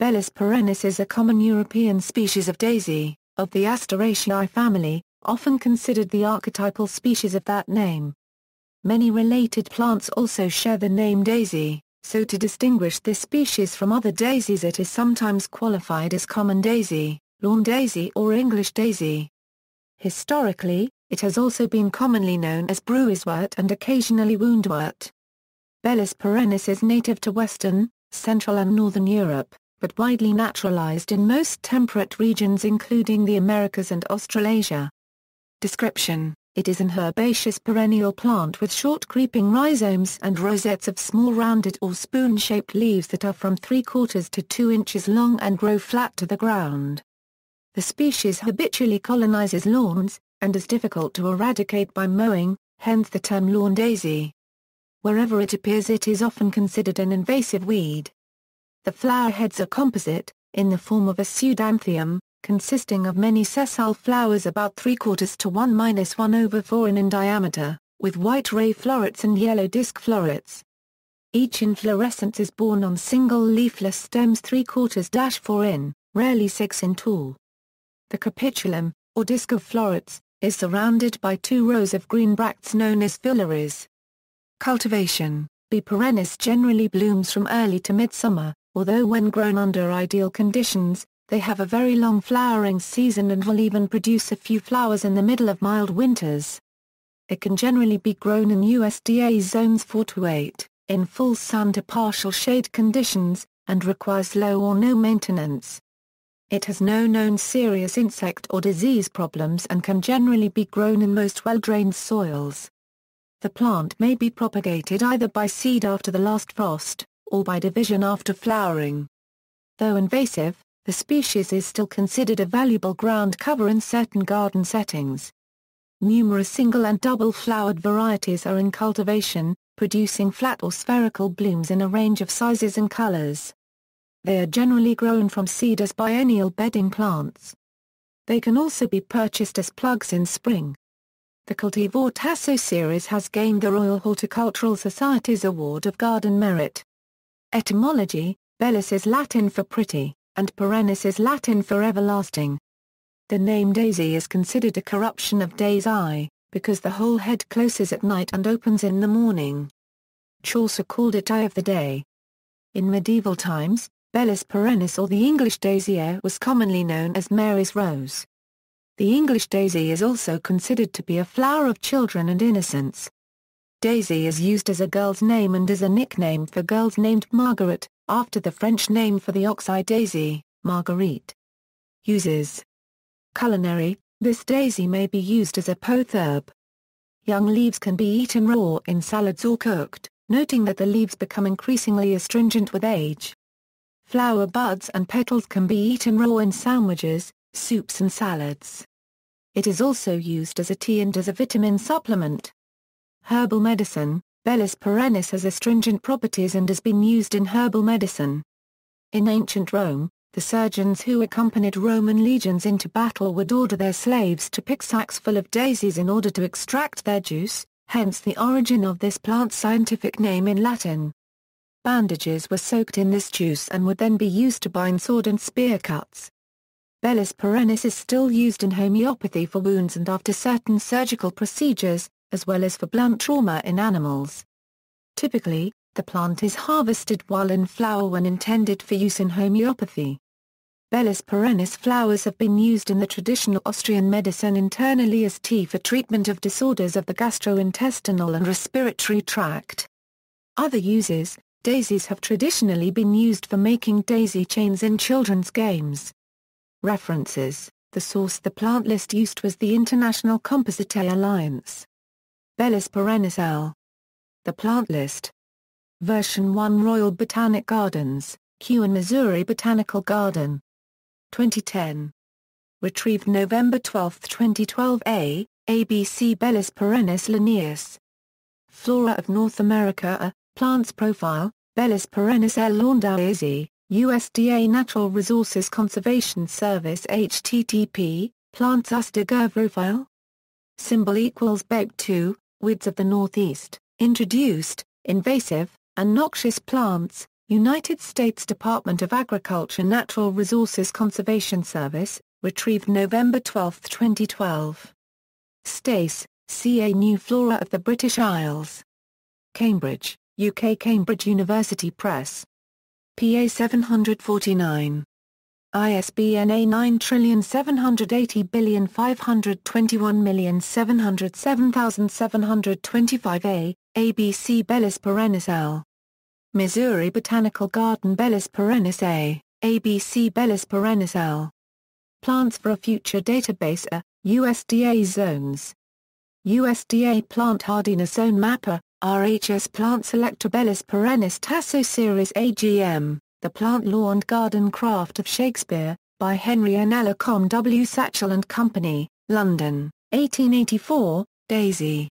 Bellis perennis is a common European species of daisy, of the Asteraceae family, often considered the archetypal species of that name. Many related plants also share the name daisy, so to distinguish this species from other daisies it is sometimes qualified as common daisy, lawn daisy or English daisy. Historically, it has also been commonly known as bruisewort and occasionally woundwort. Bellis perennis is native to Western, Central and Northern Europe, but widely naturalized in most temperate regions including the Americas and Australasia. Description: it is an herbaceous perennial plant with short creeping rhizomes and rosettes of small rounded or spoon-shaped leaves that are from 3/4 to 2 inches long and grow flat to the ground. The species habitually colonizes lawns, and is difficult to eradicate by mowing, hence the term lawn daisy. Wherever it appears it is often considered an invasive weed. The flower heads are composite, in the form of a pseudanthium, consisting of many sessile flowers about 3/4 to 1-1/4 in diameter, with white ray florets and yellow disc florets. Each inflorescence is borne on single leafless stems 3/4-4 in, rarely 6 in tall. The capitulum, or disc of florets, is surrounded by 2 rows of green bracts known as filaries. Cultivation: B. perennis generally blooms from early to midsummer, although when grown under ideal conditions, they have a very long flowering season and will even produce a few flowers in the middle of mild winters. It can generally be grown in USDA zones 4 to 8, in full sun to partial shade conditions, and requires low or no maintenance. It has no known serious insect or disease problems and can generally be grown in most well-drained soils. The plant may be propagated either by seed after the last frost, or by division after flowering. Though invasive, the species is still considered a valuable ground cover in certain garden settings. Numerous single and double-flowered varieties are in cultivation, producing flat or spherical blooms in a range of sizes and colors. They are generally grown from seed as biennial bedding plants. They can also be purchased as plugs in spring. The Cultivation series has gained the Royal Horticultural Society's Award of Garden Merit. Etymology: Bellis is Latin for pretty, and perennis is Latin for everlasting. The name daisy is considered a corruption of day's eye, because the whole head closes at night and opens in the morning. Chaucer called it eye of the day. In medieval times, Bellis perennis or the English daisy was commonly known as Mary's rose. The English daisy is also considered to be a flower of children and innocence. Daisy is used as a girl's name and as a nickname for girls named Margaret, after the French name for the ox-eye daisy, Marguerite. Uses: Culinary: this daisy may be used as a potherb. Young leaves can be eaten raw in salads or cooked, noting that the leaves become increasingly astringent with age. Flower buds and petals can be eaten raw in sandwiches, soups and salads. It is also used as a tea and as a vitamin supplement. Herbal medicine: Bellis perennis has astringent properties and has been used in herbal medicine. In ancient Rome, the surgeons who accompanied Roman legions into battle would order their slaves to pick sacks full of daisies in order to extract their juice, hence the origin of this plant's scientific name in Latin. Bandages were soaked in this juice and would then be used to bind sword and spear cuts. Bellis perennis is still used in homeopathy for wounds and after certain surgical procedures, as well as for blunt trauma in animals. Typically, the plant is harvested while in flower when intended for use in homeopathy. Bellis perennis flowers have been used in the traditional Austrian medicine internally as tea for treatment of disorders of the gastrointestinal and respiratory tract. Other uses: daisies have traditionally been used for making daisy chains in children's games. References: the source the plant list used was the International Compositae Alliance. Bellis perennis L. The plant list. Version 1 Royal Botanic Gardens, Kew and Missouri Botanical Garden. 2010. Retrieved November 12, 2012 A. ABC Bellis perennis Linnaeus. Flora of North America A. Plants Profile, Bellis perennis L. Lawn daisy, USDA Natural Resources Conservation Service http, Plants Aster Profile. Symbol equals Beg2, Weeds of the Northeast, introduced, invasive, and noxious plants, United States Department of Agriculture Natural Resources Conservation Service, retrieved November 12, 2012. Stachys, CA New Flora of the British Isles. Cambridge, UK Cambridge University Press. PA 749. ISBN A9780521707725A, ABC Bellis perennis L. Missouri Botanical Garden Bellis perennis A, ABC Bellis perennis L. Plants for a Future Database A, USDA Zones. USDA Plant Hardiness Zone Mapper, RHS Plant Selector Bellis perennis Tasso Series AGM, The Plant Law and Garden Craft of Shakespeare, by Henry N. Ellacombe W. Satchell and Company, London, 1884, Daisy.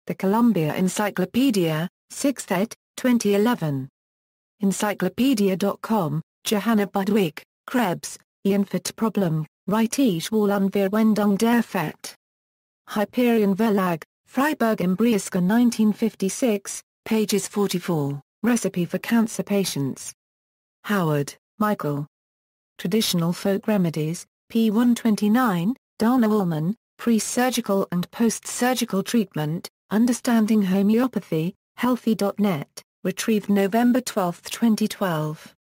The Columbia Encyclopedia, 6th ed., 2011. Encyclopedia.com, Johanna Budwig, Krebs, Ian Fit Problem, Rightisch Wall wir Wendung der Fett. Hyperion Verlag, Freiburg im Breisgau 1956, pages 44, Recipe for Cancer Patients. Howard, Michael. Traditional Folk Remedies, p. 129, Dana Ullman, Pre-Surgical and Post-Surgical Treatment, Understanding Homeopathy, Healthy.net, retrieved November 12, 2012.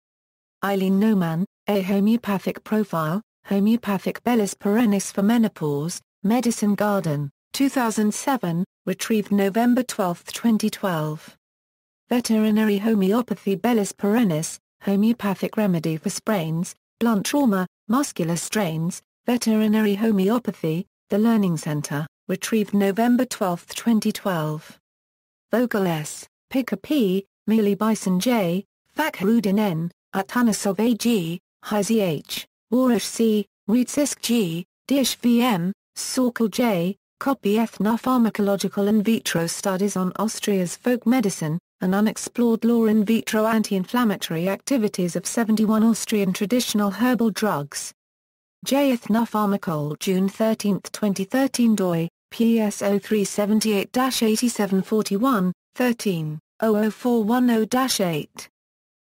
Eileen Noman, A Homeopathic Profile, Homeopathic Bellis perennis for Menopause, Medicine Garden, 2007, retrieved November 12, 2012. Veterinary Homeopathy Bellis perennis, Homeopathic Remedy for Sprains, Blunt Trauma, Muscular Strains, Veterinary Homeopathy, The Learning Center, retrieved November 12, 2012. Vogel S., Picker P., Mealy Bison J., Fakhrudin N., Atanasov A. G., Heisey H., Warash C., Rietsisk G., Dish V. M., Sorkel J., Copy Ethnopharmacological in vitro studies on Austria's folk medicine, an unexplored law in vitro anti-inflammatory activities of 71 Austrian traditional herbal drugs. J. Ethnopharmacol June 13, 2013 doi, PS 0378-8741, 13, 00410-8.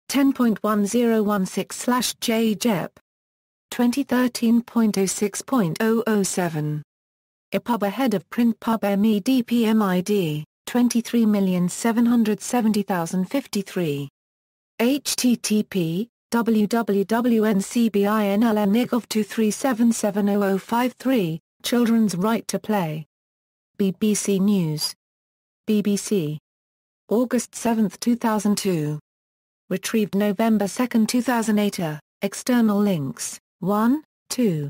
10.1016/J. 2013.06.007. EPUB ahead of print pub MEDPMID, 23,770,053. http www.ncbinln-2377053, Children's Right to Play. BBC News. BBC. August 7, 2002. Retrieved November 2, 2008. External links, 1, 2.